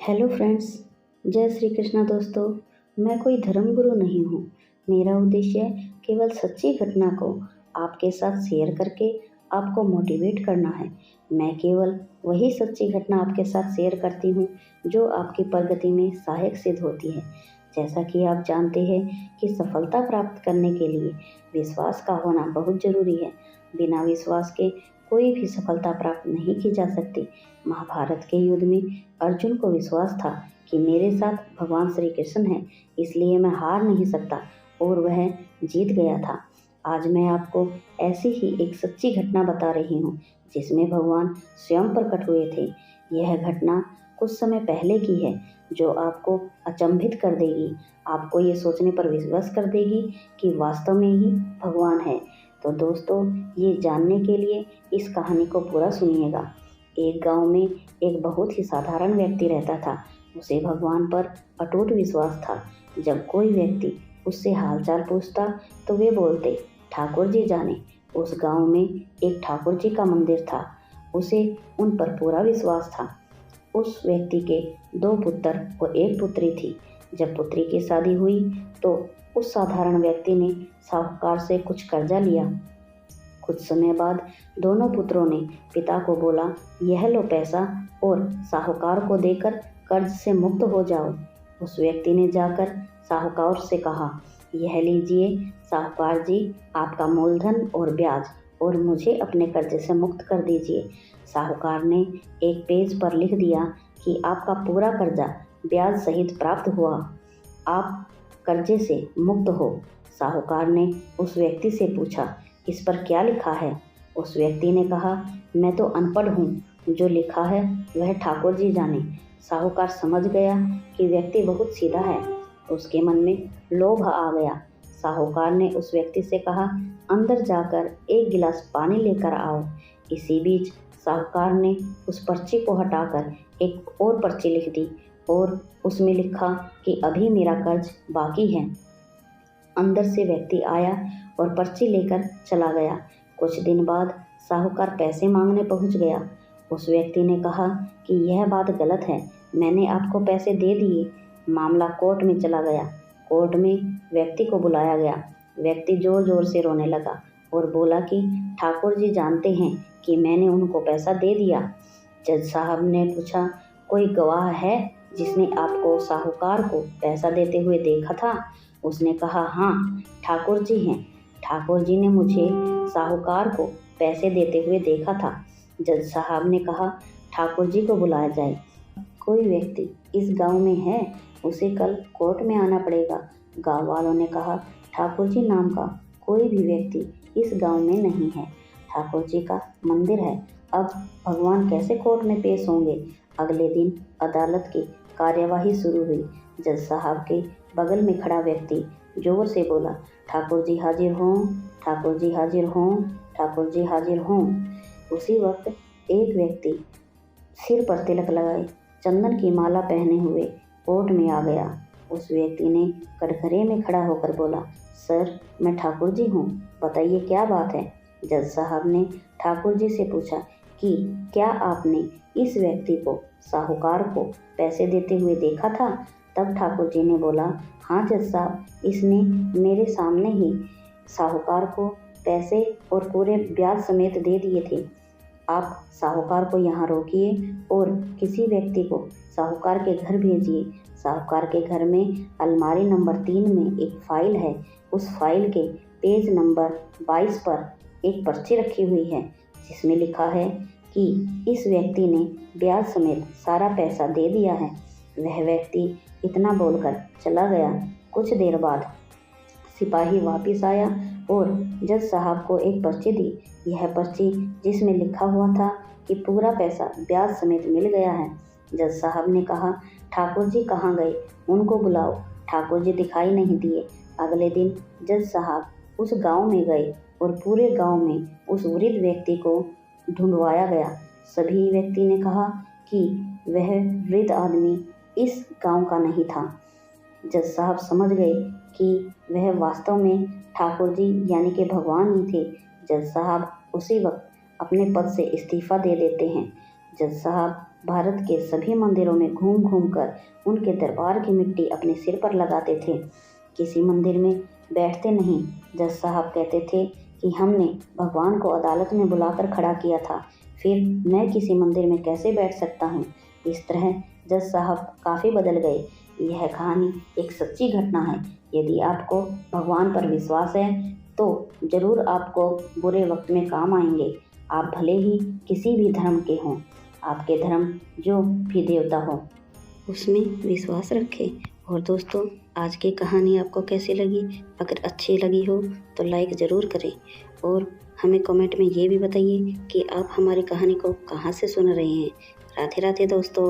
Hello friends, जय श्री कृष्णा दोस्तों। मैं कोई धर्मगुरु नहीं हूँ। मेरा उद्देश्य केवल सच्ची घटना को आपके साथ शेयर करके आपको मोटिवेट करना है। मैं केवल वही सच्ची घटना आपके साथ शेयर करती हूँ जो आपकी प्रगति में सहायक सिद्ध होती है। जैसा कि आप जानते हैं कि सफलता प्राप्त करने के लिए विश्वास का होना बहुत ज़रूरी है। बिना विश्वास के कोई भी सफलता प्राप्त नहीं की जा सकती। महाभारत के युद्ध में अर्जुन को विश्वास था कि मेरे साथ भगवान श्री कृष्ण हैं, इसलिए मैं हार नहीं सकता, और वह जीत गया था। आज मैं आपको ऐसी ही एक सच्ची घटना बता रही हूँ जिसमें भगवान स्वयं प्रकट हुए थे। यह घटना कुछ समय पहले की है जो आपको अचंभित कर देगी, आपको ये सोचने पर विश्वास कर देगी कि वास्तव में ही भगवान है। तो दोस्तों, ये जानने के लिए इस कहानी को पूरा सुनिएगा। एक गांव में एक बहुत ही साधारण व्यक्ति रहता था। उसे भगवान पर अटूट विश्वास था। जब कोई व्यक्ति उससे हालचाल पूछता तो वे बोलते, ठाकुर जी जाने। उस गांव में एक ठाकुर जी का मंदिर था। उसे उन पर पूरा विश्वास था। उस व्यक्ति के 2 पुत्र और 1 पुत्री थी। जब पुत्री की शादी हुई तो उस साधारण व्यक्ति ने साहूकार से कुछ कर्जा लिया। कुछ समय बाद दोनों पुत्रों ने पिता को बोला, यह लो पैसा और साहूकार को देकर कर्ज से मुक्त हो जाओ। उस व्यक्ति ने जाकर साहूकार से कहा, यह लीजिए साहूकार जी, आपका मूलधन और ब्याज, और मुझे अपने कर्ज से मुक्त कर दीजिए। साहूकार ने एक पेज पर लिख दिया कि आपका पूरा कर्जा ब्याज सहित प्राप्त हुआ, आप कर्जे से मुक्त हो। साहूकार ने उस व्यक्ति से पूछा, इस पर क्या लिखा है? उस व्यक्ति ने कहा, मैं तो अनपढ़ हूँ, जो लिखा है वह ठाकुर जी जाने। साहूकार समझ गया कि व्यक्ति बहुत सीधा है। उसके मन में लोभ आ गया। साहूकार ने उस व्यक्ति से कहा, अंदर जाकर 1 गिलास पानी लेकर आओ। इसी बीच साहूकार ने उस पर्ची को हटाकर एक और पर्ची लिख दी और उसमें लिखा कि अभी मेरा कर्ज बाकी है। अंदर से व्यक्ति आया और पर्ची लेकर चला गया। कुछ दिन बाद साहूकार पैसे मांगने पहुंच गया। उस व्यक्ति ने कहा कि यह बात गलत है, मैंने आपको पैसे दे दिए। मामला कोर्ट में चला गया। कोर्ट में व्यक्ति को बुलाया गया। व्यक्ति जोर जोर से रोने लगा और बोला कि ठाकुर जी जानते हैं कि मैंने उनको पैसा दे दिया। जज साहब ने पूछा, कोई गवाह है जिसने आपको साहूकार को पैसा देते हुए देखा था? उसने कहा, हाँ, ठाकुर जी हैं। ठाकुर जी ने मुझे साहूकार को पैसे देते हुए देखा था। जज साहब ने कहा, ठाकुर जी को बुलाया जाए। कोई व्यक्ति इस गांव में है, उसे कल कोर्ट में आना पड़ेगा। गांव वालों ने कहा, ठाकुर जी नाम का कोई भी व्यक्ति इस गांव में नहीं है। ठाकुर जी का मंदिर है, अब भगवान कैसे कोर्ट में पेश होंगे? अगले दिन अदालत की कार्यवाही शुरू हुई। जज साहब के बगल में खड़ा व्यक्ति जोर से बोला, ठाकुर जी हाजिर हों, ठाकुर जी हाजिर हों, ठाकुर जी हाजिर हों। उसी वक्त एक व्यक्ति सिर पर तिलक लगाए, चंदन की माला पहने हुए कोर्ट में आ गया। उस व्यक्ति ने कटघरे में खड़ा होकर बोला, सर, मैं ठाकुर जी हूँ, बताइए क्या बात है? जज साहब ने ठाकुर जी से पूछा कि क्या आपने इस व्यक्ति को, साहूकार को, पैसे देते हुए देखा था? तब ठाकुर जी ने बोला, हाँ जज साहब, इसने मेरे सामने ही साहूकार को पैसे और पूरे ब्याज समेत दे दिए थे। आप साहूकार को यहाँ रोकिए और किसी व्यक्ति को साहूकार के घर भेजिए। साहूकार के घर में अलमारी नंबर 3 में एक फाइल है। उस फाइल के पेज नंबर 22 पर एक पर्ची रखी हुई है जिसमें लिखा है कि इस व्यक्ति ने ब्याज समेत सारा पैसा दे दिया है। वह व्यक्ति इतना बोलकर चला गया। कुछ देर बाद सिपाही वापस आया और जज साहब को एक पर्ची दी। यह पर्ची जिसमें लिखा हुआ था कि पूरा पैसा ब्याज समेत मिल गया है। जज साहब ने कहा, ठाकुर जी कहाँ गए? उनको बुलाओ। ठाकुर जी दिखाई नहीं दिए। अगले दिन जज साहब उस गांव में गए और पूरे गांव में उस वृद्ध व्यक्ति को ढूंढवाया गया। सभी व्यक्ति ने कहा कि वह वृद्ध आदमी इस गांव का नहीं था। जज साहब समझ गए कि वह वास्तव में ठाकुर जी यानी कि भगवान ही थे। जज साहब उसी वक्त अपने पद से इस्तीफा दे देते हैं। जज साहब भारत के सभी मंदिरों में घूम घूम कर उनके दरबार की मिट्टी अपने सिर पर लगाते थे। किसी मंदिर में बैठते नहीं। जज साहब कहते थे कि हमने भगवान को अदालत में बुलाकर खड़ा किया था, फिर मैं किसी मंदिर में कैसे बैठ सकता हूँ। इस तरह जज साहब काफ़ी बदल गए। यह कहानी एक सच्ची घटना है। यदि आपको भगवान पर विश्वास है तो ज़रूर आपको बुरे वक्त में काम आएंगे। आप भले ही किसी भी धर्म के हों, आपके धर्म जो भी देवता हो उसमें विश्वास रखें। और दोस्तों, आज की कहानी आपको कैसी लगी? अगर अच्छी लगी हो तो लाइक ज़रूर करें और हमें कमेंट में ये भी बताइए कि आप हमारी कहानी को कहाँ से सुन रहे हैं। राधे राधे दोस्तों।